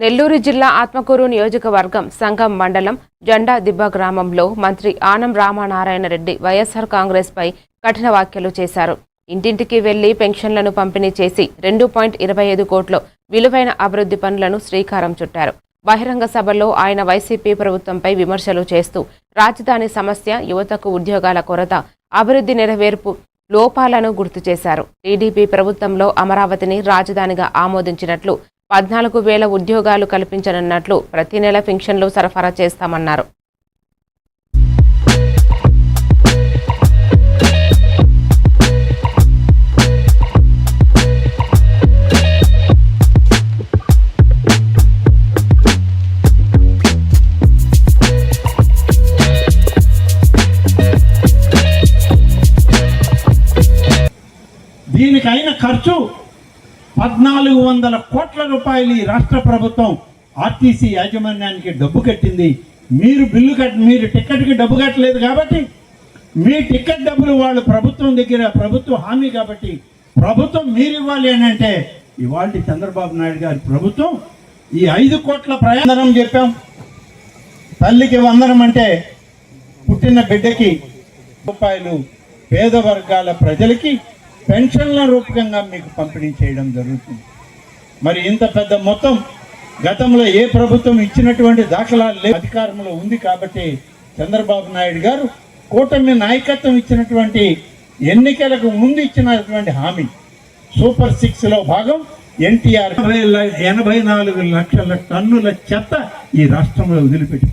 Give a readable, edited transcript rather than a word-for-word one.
నెల్లూరు జిల్లా ఆత్మకూరు నియోజకవర్గం సంగం మండలం జెండా దిబ్బ గ్రామంలో మంత్రి ఆనం రామనారాయణ రెడ్డి వైఎస్ఆర్ కాంగ్రెస్ పై కఠిన వ్యాఖ్యలు చేశారు. ఇంటింటికి వెళ్లి పెన్షన్లను పంపిణీ చేసి 2.25 కోట్ల విలువైన అభివృద్ధి పనులను శ్రీకారం చుట్టారు. బహిరంగ సభలో ఆయన వైసీపీ ప్రభుత్వంపై విమర్శలు చేస్తూ రాజధాని సమస్య, యువతకు ఉద్యోగాల కొరత, అభివృద్ధి నెరవేర్పు లోపాలను గుర్తు చేశారు. టీడీపీ ప్రభుత్వంలో అమరావతిని రాజధానిగా ఆమోదించినట్లు 14,000 ఉద్యోగాలు కల్పించనున్నట్లు ప్రతి నెల పెన్షన్లు సరఫరా చేస్తామన్నారు. దీనికైన ఖర్చు 1,400 కోట్ల రూపాయలు ఈ రాష్ట్ర ప్రభుత్వం ఆర్టీసీ యాజమాన్యానికి డబ్బు కట్టింది. మీరు టికెట్కి డబ్బు కట్టలేదు కాబట్టి మీ టికెట్ డబ్బులు వాళ్ళు ప్రభుత్వం దగ్గర ప్రభుత్వ హామీ కాబట్టి ప్రభుత్వం మీరు ఇవ్వాలి అని అంటే ఇవాళ చంద్రబాబు నాయుడు గారి ప్రభుత్వం ఈ 5 కోట్ల ప్రయాణం చెప్పాం. తల్లికి వందనం అంటే పుట్టిన బిడ్డకి రూపాయలు పేద వర్గాల ప్రజలకి పెన్షన్ల రూపకంగా మీకు పంపిణీ చేయడం జరుగుతుంది. మరి ఇంత పెద్ద మొత్తం గతంలో ఏ ప్రభుత్వం ఇచ్చినటువంటి దాఖలాలు లేవు. అధికారంలో ఉంది కాబట్టి చంద్రబాబు నాయుడు గారు కూటమి నాయకత్వం ఇచ్చినటువంటి ఎన్నికలకు ముందు ఇచ్చినటువంటి హామీ సూపర్ 6లో భాగం ఎన్టీఆర్ 84 లక్షల టన్నుల చెత్త ఈ రాష్ట్రంలో వదిలిపెట్టి